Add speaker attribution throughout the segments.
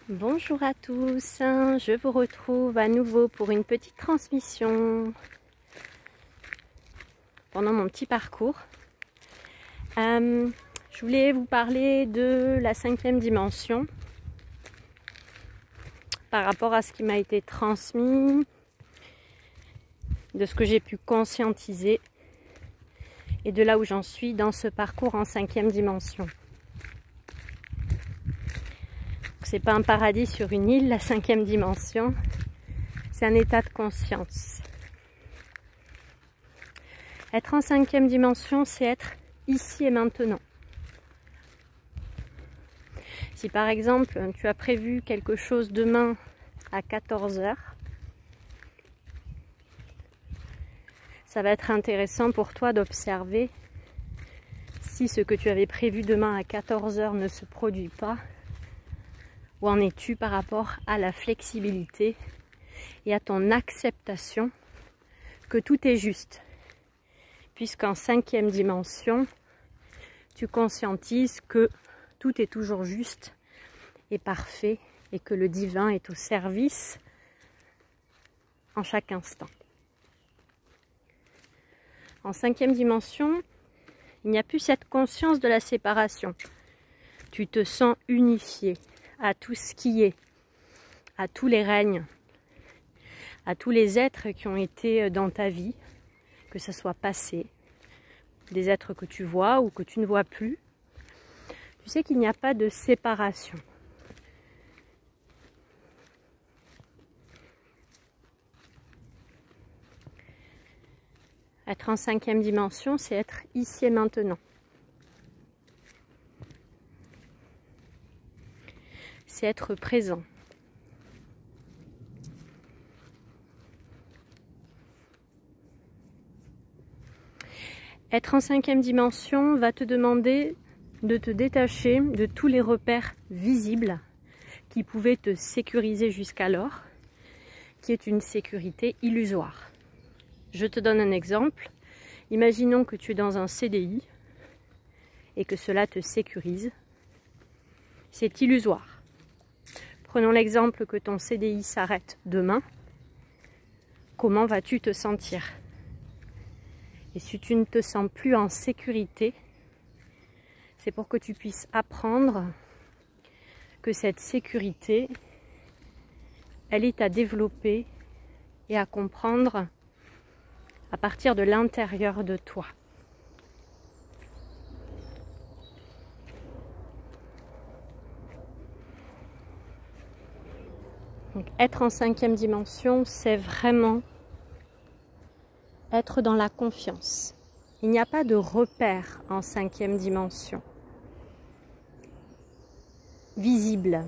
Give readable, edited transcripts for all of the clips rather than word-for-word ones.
Speaker 1: Bonjour à tous, je vous retrouve à nouveau pour une petite transmission pendant mon petit parcours. Je voulais vous parler de la 5e dimension par rapport à ce qui m'a été transmis, de ce que j'ai pu conscientiser et de là où j'en suis dans ce parcours en 5e dimension. C'est pas un paradis sur une île, la 5e dimension, c'est un état de conscience. Être en 5e dimension, c'est être ici et maintenant. Si par exemple, tu as prévu quelque chose demain à 14 h, ça va être intéressant pour toi d'observer si ce que tu avais prévu demain à 14 h ne se produit pas. Où en es-tu par rapport à la flexibilité et à ton acceptation que tout est juste? Puisqu'en 5e dimension, tu conscientises que tout est toujours juste et parfait et que le divin est au service en chaque instant. En 5e dimension, il n'y a plus cette conscience de la séparation. Tu te sens unifié à tout ce qui est, à tous les règnes, à tous les êtres qui ont été dans ta vie, que ce soit passé, des êtres que tu vois ou que tu ne vois plus. Tu sais qu'il n'y a pas de séparation. Être en 5e dimension, c'est être ici et maintenant. C'est être présent. Être en 5e dimension va te demander de te détacher de tous les repères visibles qui pouvaient te sécuriser jusqu'alors, qui est une sécurité illusoire. Je te donne un exemple. Imaginons que tu es dans un CDI et que cela te sécurise. C'est illusoire. Prenons l'exemple que ton CDI s'arrête demain. Comment vas-tu te sentir? Et si tu ne te sens plus en sécurité, c'est pour que tu puisses apprendre que cette sécurité, elle est à développer et à comprendre à partir de l'intérieur de toi. Donc, être en 5e dimension, c'est vraiment être dans la confiance. Il n'y a pas de repère en 5e dimension visible.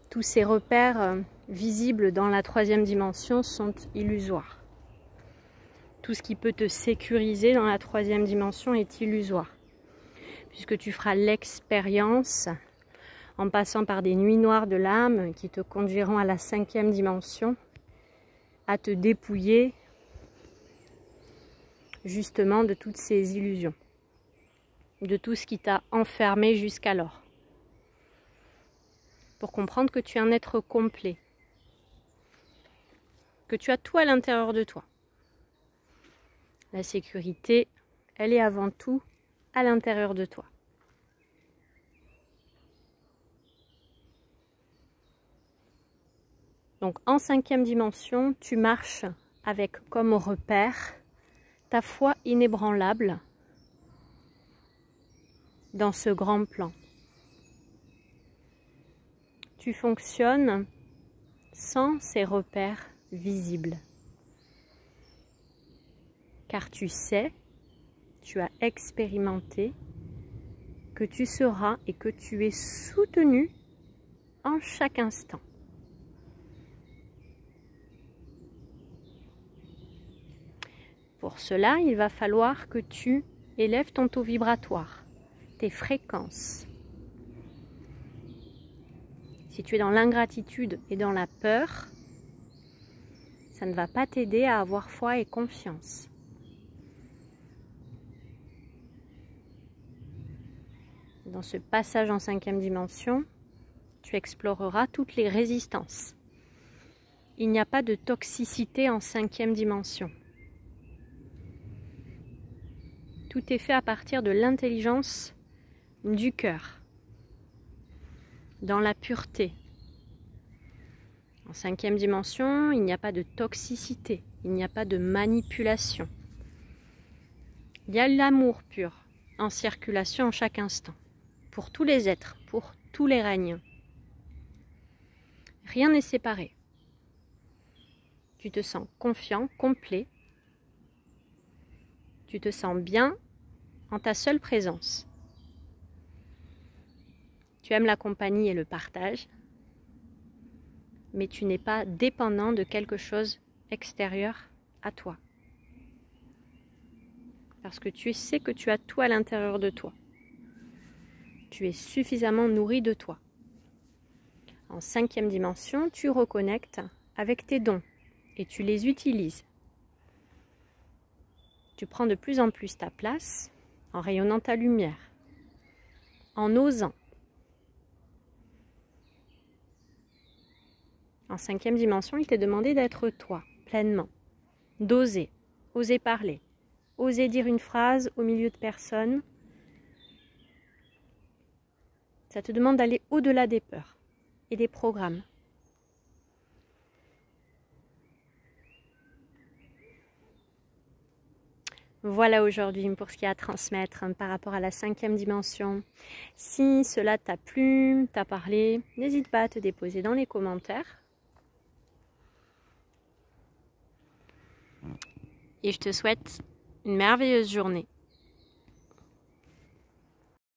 Speaker 1: Tous ces repères visibles dans la 3e dimension sont illusoires. Tout ce qui peut te sécuriser dans la 3e dimension est illusoire. Puisque tu feras l'expérience en passant par des nuits noires de l'âme qui te conduiront à la 5e dimension, à te dépouiller justement de toutes ces illusions, de tout ce qui t'a enfermé jusqu'alors, pour comprendre que tu es un être complet, que tu as tout à l'intérieur de toi. La sécurité, elle est avant tout à l'intérieur de toi. Donc en 5e dimension, tu marches avec comme repère ta foi inébranlable dans ce grand plan. Tu fonctionnes sans ces repères visibles. Car tu sais, tu as expérimenté que tu seras et que tu es soutenu en chaque instant. Pour cela, il va falloir que tu élèves ton taux vibratoire, tes fréquences. Si tu es dans l'ingratitude et dans la peur, ça ne va pas t'aider à avoir foi et confiance. Dans ce passage en 5e dimension, tu exploreras toutes les résistances. Il n'y a pas de toxicité en 5e dimension. Tout est fait à partir de l'intelligence du cœur, dans la pureté. En 5e dimension, il n'y a pas de toxicité, il n'y a pas de manipulation. Il y a l'amour pur en circulation en chaque instant, pour tous les êtres, pour tous les règnes. Rien n'est séparé. Tu te sens confiant, complet. Tu te sens bien en ta seule présence. Tu aimes la compagnie et le partage, mais tu n'es pas dépendant de quelque chose extérieur à toi. Parce que tu sais que tu as tout à l'intérieur de toi. Tu es suffisamment nourri de toi. En 5e dimension, tu reconnectes avec tes dons et tu les utilises. Tu prends de plus en plus ta place en rayonnant ta lumière, en osant. En 5e dimension, il t'est demandé d'être toi, pleinement, d'oser, oser parler, oser dire une phrase au milieu de personnes. Ça te demande d'aller au-delà des peurs et des programmes. Voilà aujourd'hui pour ce qu'il y a à transmettre par rapport à la 5e dimension. Si cela t'a plu, t'a parlé, n'hésite pas à te déposer dans les commentaires. Et je te souhaite une merveilleuse journée.